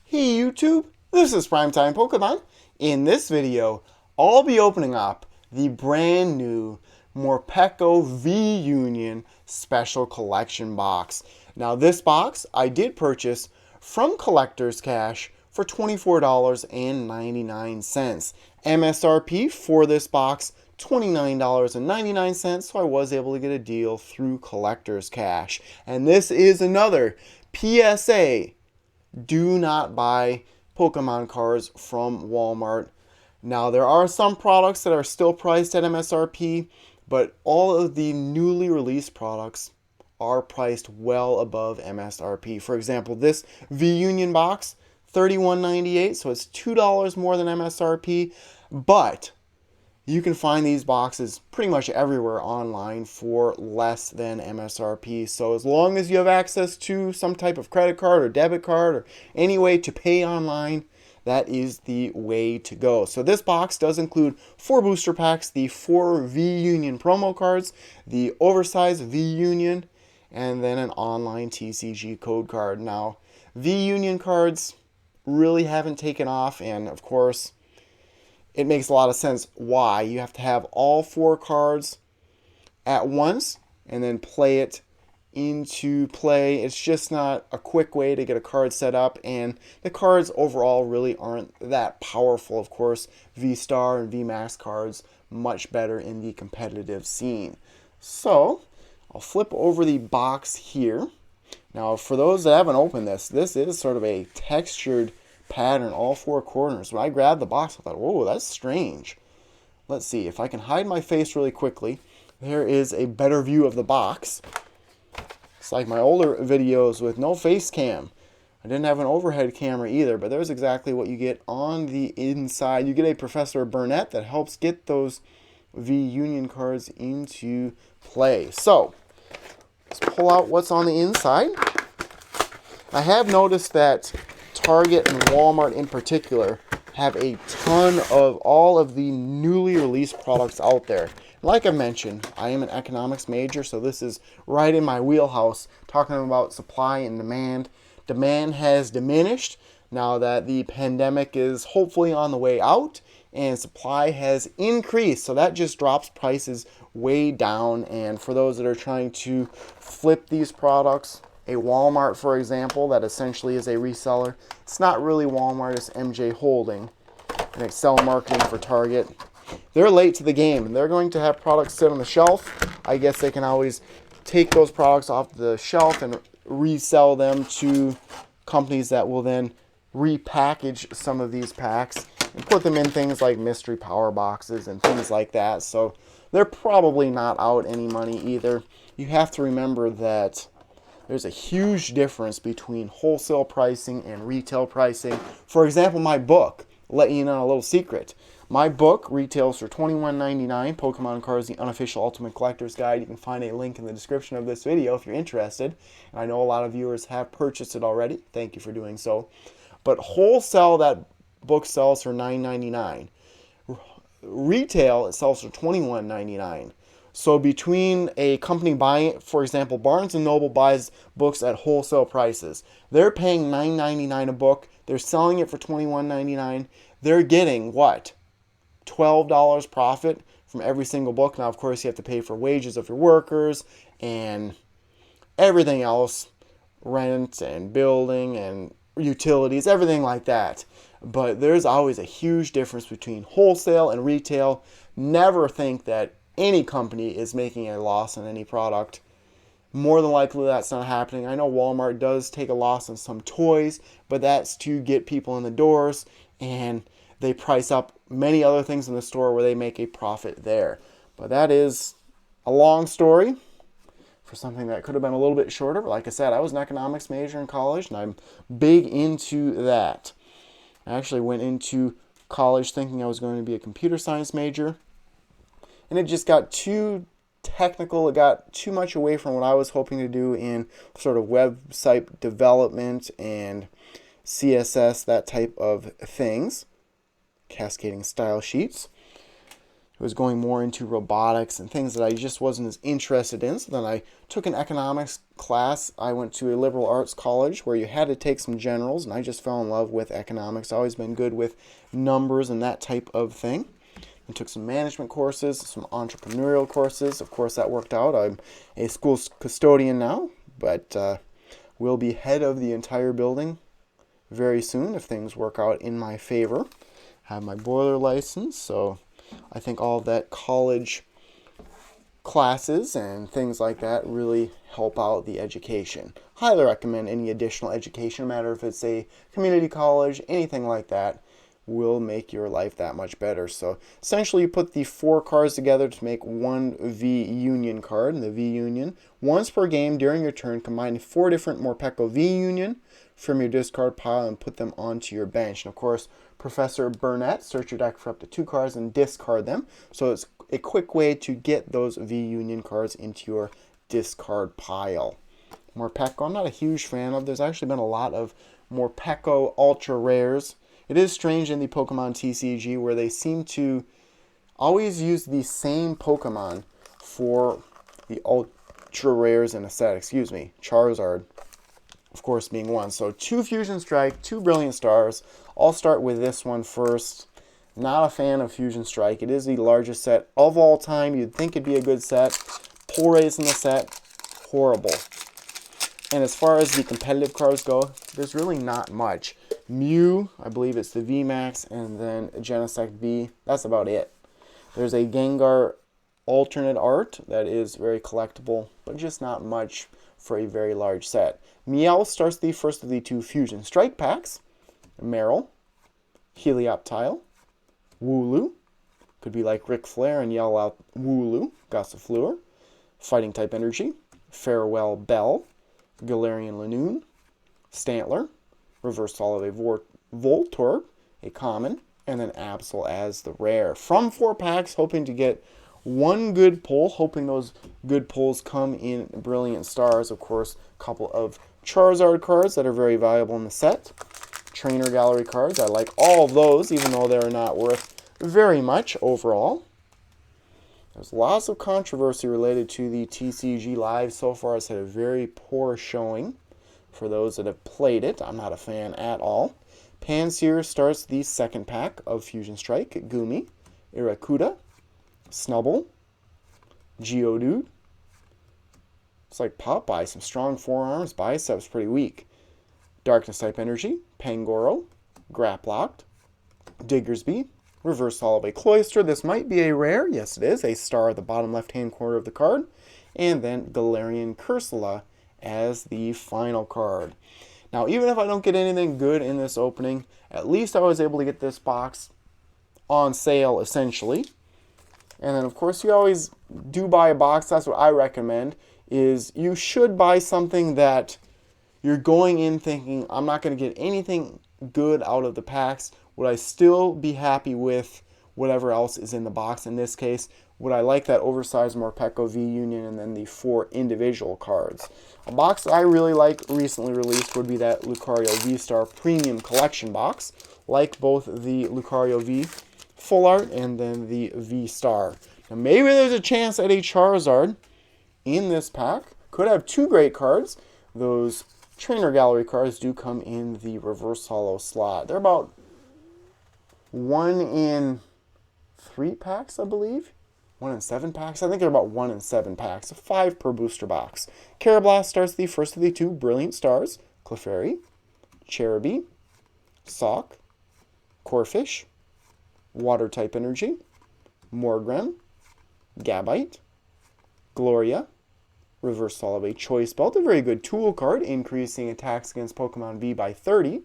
Hey YouTube, this is Primetime Pokemon. In this video, I'll be opening up the brand new Morpeko V-Union Special Collection box. Now this box I did purchase from Collector's Cash for $24.99. MSRP for this box, $29.99, so I was able to get a deal through Collector's Cash. And this is another PSA. Do not buy Pokemon cards from Walmart. Now, there are some products that are still priced at MSRP, but all of the newly released products are priced well above MSRP. For example, this V-Union box, $31.98, so it's $2 more than MSRP, but you can find these boxes pretty much everywhere online for less than MSRP. So as long as you have access to some type of credit card or debit card or any way to pay online, that is the way to go. So this box does include 4 booster packs, the 4 V-Union promo cards, the oversize V-Union, and then an online TCG code card. Now, V-Union cards really haven't taken off, and of course, it makes a lot of sense why. You have to have all 4 cards at once and then play it into play. It's just not a quick way to get a card set up, and the cards overall really aren't that powerful. Of course, V-Star and V-Max cards much better in the competitive scene. So, I'll flip over the box here. Now, for those that haven't opened this is sort of a textured pattern, all 4 corners. When I grabbed the box, I thought, whoa, that's strange. Let's see if I can hide my face really quickly. There is a better view of the box. It's like my older videos with no face cam. I didn't have an overhead camera either, but there's exactly what you get on the inside. You get a Professor Burnett that helps get those V-Union cards into play. So, let's pull out what's on the inside. I have noticed that Target and Walmart in particular have a ton of all of the newly released products out there. Like I mentioned, I am an economics major, so this is right in my wheelhouse, talking about supply and demand. Demand has diminished now that the pandemic is hopefully on the way out, and supply has increased, so that just drops prices way down. And for those that are trying to flip these products, a Walmart, for example, that essentially is a reseller. It's not really Walmart, it's MJ Holding, and Excel Marketing for Target. They're late to the game, and they're going to have products sit on the shelf. I guess they can always take those products off the shelf and resell them to companies that will then repackage some of these packs and put them in things like mystery power boxes and things like that. So they're probably not out any money either. You have to remember that there's a huge difference between wholesale pricing and retail pricing. For example, my book, I'll let you know a little secret. My book retails for $21.99, Pokemon Cards, the Unofficial Ultimate Collector's Guide. You can find a link in the description of this video if you're interested. And I know a lot of viewers have purchased it already. Thank you for doing so. But wholesale, that book sells for $9.99. Retail, it sells for $21.99. So between a company buying, for example, Barnes & Noble buys books at wholesale prices. They're paying $9.99 a book. They're selling it for $21.99. They're getting what? $12 profit from every single book. Now, of course, you have to pay for wages of your workers and everything else, rent and building and utilities, everything like that. But there's always a huge difference between wholesale and retail. Never think that any company is making a loss on any product. More than likely that's not happening. I know Walmart does take a loss on some toys, but that's to get people in the doors, and they price up many other things in the store where they make a profit there. But that is a long story for something that could have been a little bit shorter. But like I said, I was an economics major in college, and I'm big into that. I actually went into college thinking I was going to be a computer science major, and it just got too technical. It got too much away from what I was hoping to do in sort of website development and CSS, that type of things. Cascading style sheets. was going more into robotics and things that I just wasn't as interested in. So then I took an economics class. I went to a liberal arts college where you had to take some generals, and I just fell in love with economics. I've always been good with numbers and that type of thing. I took some management courses, some entrepreneurial courses. Of course, that worked out. I'm a school custodian now, but will be head of the entire building very soon if things work out in my favor. Have my boiler license, so I think all of that college classes and things like that really help out the education. Highly recommend any additional education, no matter if it's a community college, anything like that, will make your life that much better. So essentially you put the 4 cards together to make one V-Union card, and the V-Union. Once per game during your turn, combine 4 different Morpeko V-Union from your discard pile and put them onto your bench. And of course, Professor Burnett, search your deck for up to 2 cards and discard them. So it's a quick way to get those V-Union cards into your discard pile. Morpeko, I'm not a huge fan of. There's actually been a lot of Morpeko ultra rares. It is strange in the Pokemon TCG where they seem to always use the same Pokemon for the ultra rares in a set. Excuse me, Charizard, of course, being one. So 2 Fusion Strike, 2 Brilliant Stars. I'll start with this one first. Not a fan of Fusion Strike. It is the largest set of all time. You'd think it'd be a good set. Pull rates in the set, horrible. And as far as the competitive cards go, there's really not much. Mew, I believe it's the VMAX, and then Genesect V. That's about it. There's a Gengar alternate art that is very collectible, but just not much for a very large set. Meowth starts the first of the 2 Fusion Strike packs. Meryl, Helioptile, Wooloo, could be like Ric Flair and yell out Wooloo, Gossifleur, Fighting type Energy, Farewell Bell, Galarian Lanoon, Stantler, Reverse Holo of a Voltorb, a common, and then Absol as the rare. From 4 packs, hoping to get 1 good pull, hoping those good pulls come in Brilliant Stars. Of course, a couple of Charizard cards that are very valuable in the set. Trainer Gallery cards, I like all of those, even though they're not worth very much overall. There's lots of controversy related to the TCG Live. So far, it's had a very poor showing for those that have played it. I'm not a fan at all. Pansear starts the 2nd pack of Fusion Strike. Gumi, Irakuda, Snubble, Geodude. It's like Popeye, some strong forearms, biceps pretty weak. Darkness type Energy, Pangoro, Graplocked, Diggersby, Reverse Holo of a Cloyster. This might be a rare. Yes, it is. A star at the bottom left-hand corner of the card. And then Galarian Cursula as the final card. Now, even if I don't get anything good in this opening, at least I was able to get this box on sale, essentially. And then, of course, you always do buy a box. That's what I recommend, is you should buy something that you're going in thinking, I'm not going to get anything good out of the packs. Would I still be happy with whatever else is in the box? In this case, would I like that oversized Morpeko V-Union and then the 4 individual cards? A box that I really like recently released would be that Lucario V-Star Premium Collection box, like both the Lucario V Full Art and then the V-Star. Now maybe there's a chance at a Charizard in this pack. Could have 2 great cards. Those Trainer Gallery cards do come in the Reverse Holo slot. They're about 1 in 3 packs, I believe. 1 in 7 packs? I think they're about 1 in 7 packs. So 5 per booster box. Carablast starts the first of the 2 Brilliant Stars. Clefairy, Cherubi, Sawk, Corphish, Water type Energy, Morgrem, Gabite, Gloria, Reverse Holo of a Choice Belt, a very good tool card, increasing attacks against Pokemon V by 30.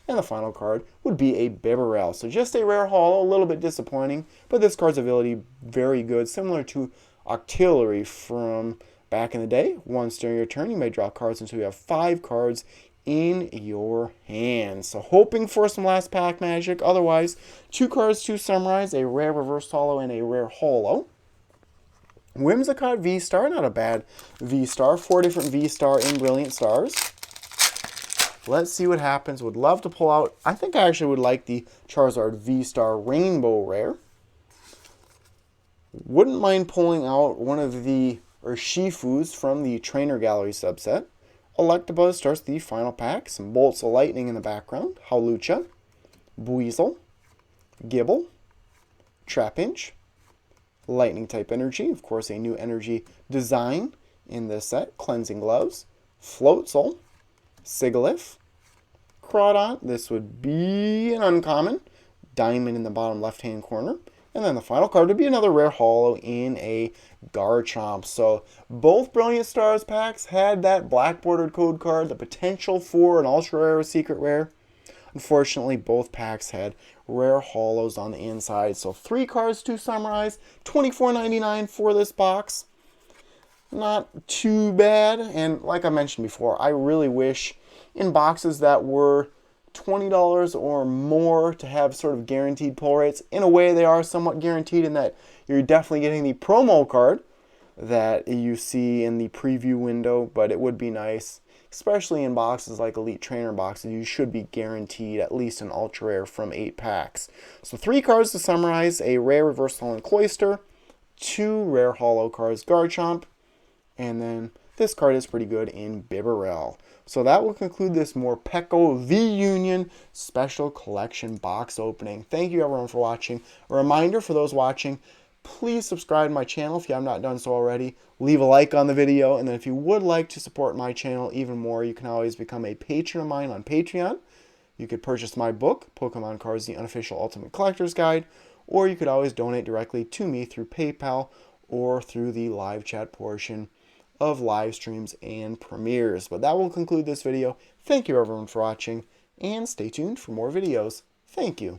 And the final card would be a Bibarel. So just a rare holo, a little bit disappointing, but this card's ability very good, similar to Octillery from back in the day. Once during your turn, you may draw cards until you have 5 cards in your hand. So hoping for some last pack magic. Otherwise, 2 cards to summarize, a rare Reverse Holo and a rare holo. Whimsicott V-Star, not a bad V-Star. 4 different V-Star in Brilliant Stars. Let's see what happens. Would love to pull out. I think I actually would like the Charizard V-Star Rainbow Rare. Wouldn't mind pulling out one of the Shifus from the Trainer Gallery subset. Electabuzz starts the final pack. Some bolts of lightning in the background. Hawlucha, Buizel, Gibble, Trapinch, Lightning type energy. Of course, a new energy design in this set. Cleansing Gloves, Floatzel, Sigilyph, Crawdon. This would be an uncommon. Diamond in the bottom left-hand corner. And then the final card would be another rare holo in a Garchomp. So both Brilliant Stars packs had that black bordered code card, the potential for an ultra rare or secret rare. Unfortunately, both packs had rare holos on the inside. So 3 cards to summarize, $24.99 for this box. Not too bad. And like I mentioned before, I really wish in boxes that were $20 or more to have sort of guaranteed pull rates. In a way, they are somewhat guaranteed in that you're definitely getting the promo card that you see in the preview window, but it would be nice, especially in boxes like Elite Trainer boxes, you should be guaranteed at least an ultra rare from 8 packs. So 3 cards to summarize: a rare reverse holo Cloyster, 2 rare holo cards Garchomp, and then this card is pretty good in Bibarel. So that will conclude this Morpeko V-Union special collection box opening. Thank you everyone for watching. A reminder for those watching, please subscribe to my channel if you have not done so already. Leave a like on the video, and then if you would like to support my channel even more, you can always become a patron of mine on Patreon. You could purchase my book, Pokemon Cards, The Unofficial Ultimate Collector's Guide, or you could always donate directly to me through PayPal or through the live chat portion of live streams and premieres. But that will conclude this video. Thank you everyone for watching, and stay tuned for more videos. Thank you.